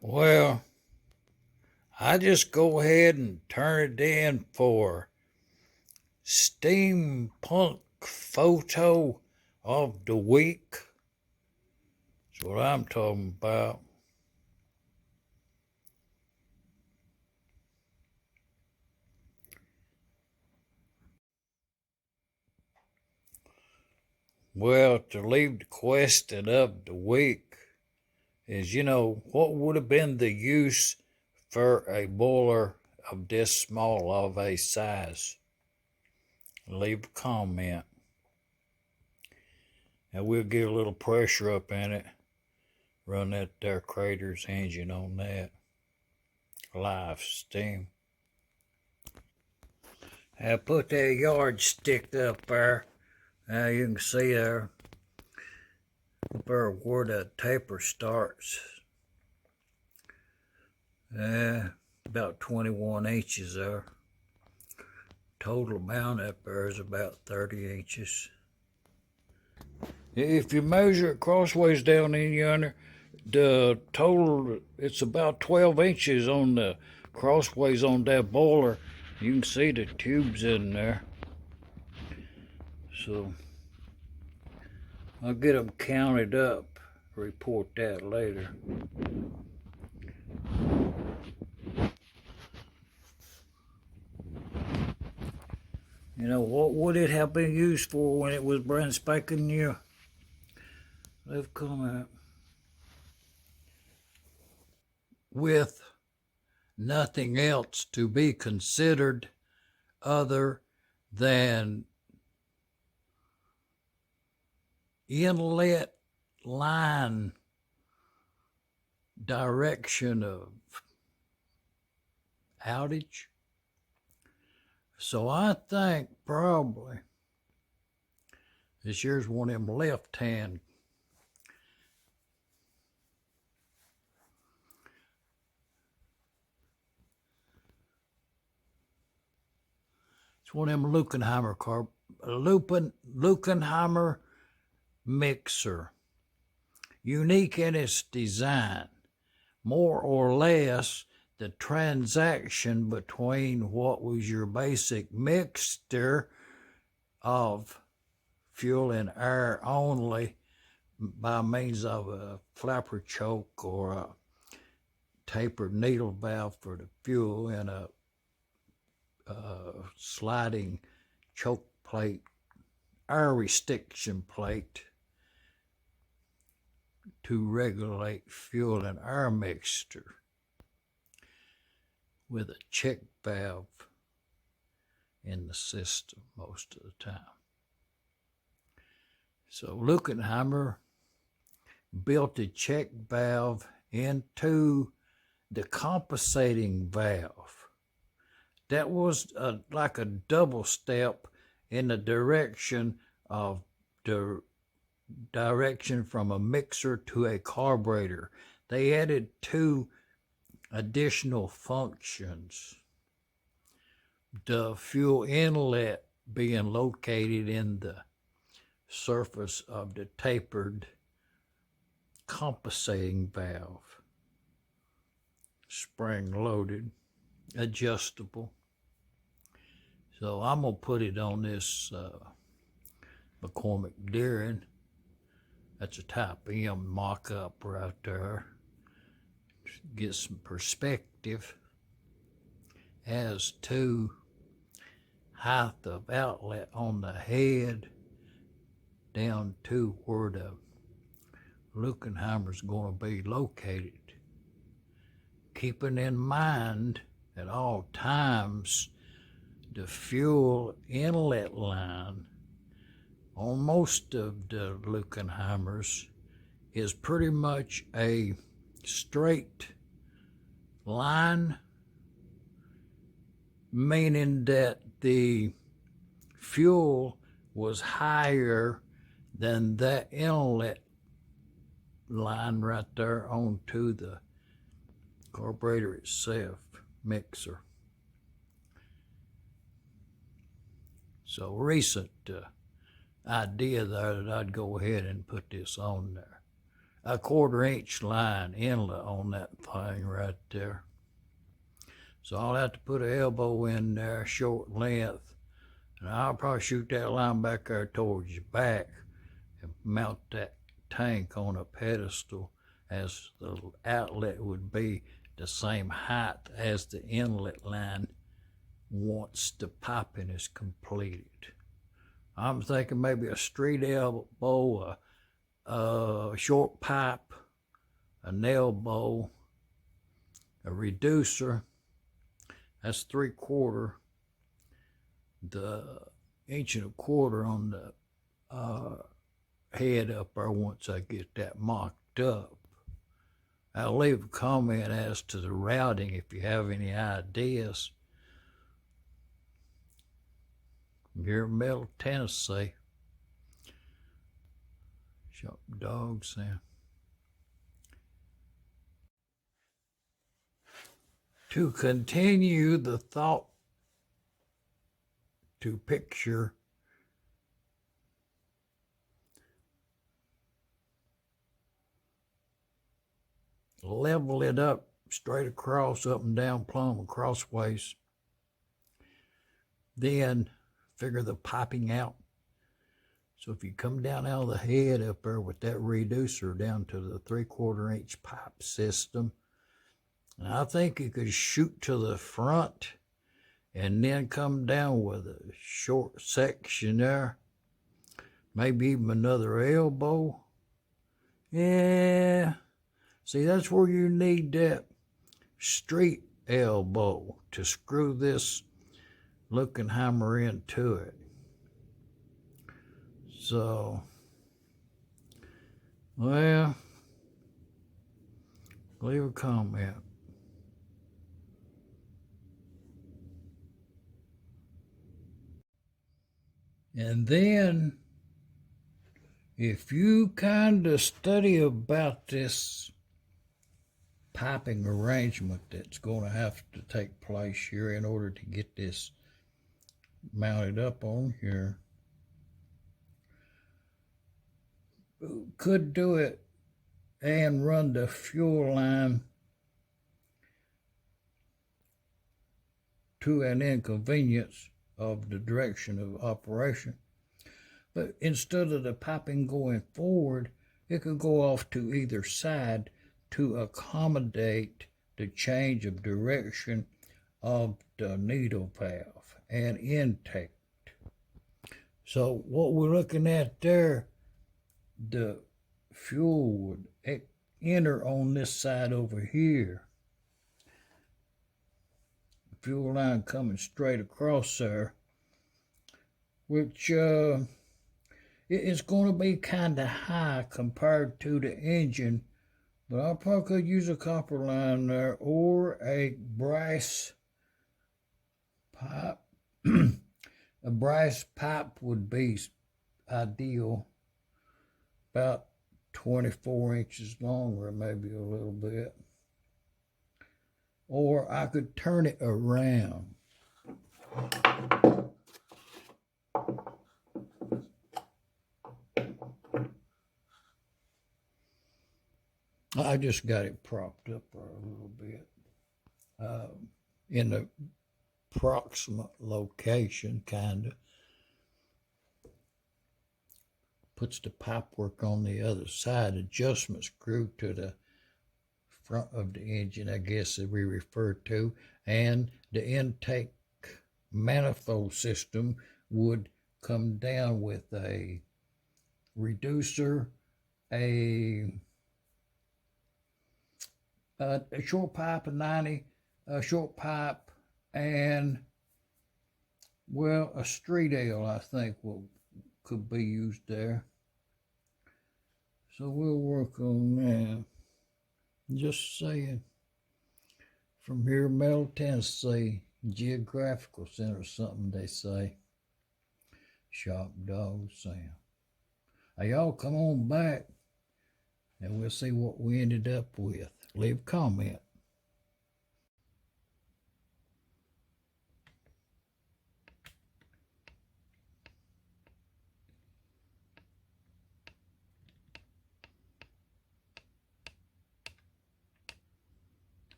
Well, I just go ahead and turn it in for steampunk photo of the week. That's what I'm talking about. Well, to leave the question of the week is, what would have been the use for a boiler of this small of a size? Leave a comment. And we'll get a little pressure up in it. Run that there Crater's engine on that. Live steam. I put that yardstick up there. Now you can see there where the taper starts. About 21 inches there. Total amount up there is about 30 inches. If you measure it crossways down in yonder, the total, it's about 12 inches on the crossways on that boiler. You can see the tubes in there. So I'll get them counted up, report that later. What would it have been used for when it was brand spanking new? Leave a comment. With nothing else to be considered other than inlet line direction of outage. So I think probably this here's one of them left hand. It's one of them Lunkenheimer mixer. Unique in its design. More or less the transaction between what was your basic mixture of fuel and air only by means of a flapper choke or a tapered needle valve for the fuel and a sliding choke plate, air restriction plate to regulate fuel and air mixture with a check valve in the system most of the time. So Lunkenheimer built a check valve into the compensating valve. That was like a double step in the direction of the direction from a mixer to a carburetor. They added two additional functions. The fuel inlet being located in the surface of the tapered compensating valve, spring loaded, adjustable. So I'm going to put it on this McCormick Deering. That's a type M mock-up right there. Get some perspective as to height of outlet on the head down to where the Lunkenheimer's going to be located. Keeping in mind at all times the fuel inlet line on most of the Lunkenheimers is pretty much a straight line, meaning that the fuel was higher than that inlet line right there onto the carburetor itself, mixer. So recent idea there that I'd go ahead and put this on there. a 1/4 inch line inlet on that thing right there. So I'll have to put an elbow in there, short length, and I'll probably shoot that line back there towards your back and mount that tank on a pedestal, as the outlet would be the same height as the inlet line once the piping is completed. I'm thinking maybe a street elbow, a short pipe, an elbow, a reducer. That's 3/4. The 1.25 inches on the head up there once I get that mocked up. I'll leave a comment as to the routing if you have any ideas. I'm here in Middle Tennessee. Shop dogs now. To continue the thought to picture level it up straight across, up and down, plumb, crossways. Then figure the piping out. So if you come down out of the head up there with that reducer down to the 3/4 inch pipe system, and I think you could shoot to the front and then come down with a short section there. Maybe even another elbow. Yeah. See, that's where you need that street elbow to screw this Lunkenheimer into it. So, well, leave a comment. And then, if you kind of study about this piping arrangement that's going to have to take place here in order to get this mounted up on here, could do it and run the fuel line to an inconvenience of the direction of operation. But instead of the piping going forward, it could go off to either side to accommodate the change of direction of the needle valve and intake. So what we're looking at there, the fuel would enter on this side over here. The fuel line coming straight across there, which it's going to be kind of high compared to the engine, but I probably could use a copper line there or a brass pipe. A brass pipe would be ideal, about 24 inches long or maybe a little bit. Or I could turn it around. I just got it propped up there a little bit in the proximate location, kind of. Puts the pipe work on the other side, adjustment screw to the front of the engine, I guess that we refer to, and the intake manifold system would come down with a reducer, a short pipe, a 90, a short pipe, and, well, a street L, I think, could be used there. So we'll work on that. Just saying. From here, Middle Tennessee, geographical center, something they say. Shop dog sound. Now, y'all come on back and we'll see what we ended up with. Leave a comment.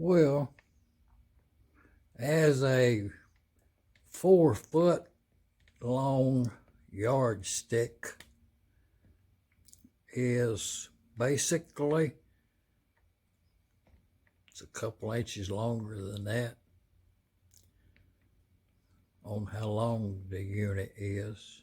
Well, as a 4-foot long yardstick is basically, it's a couple inches longer than that on how long the unit is.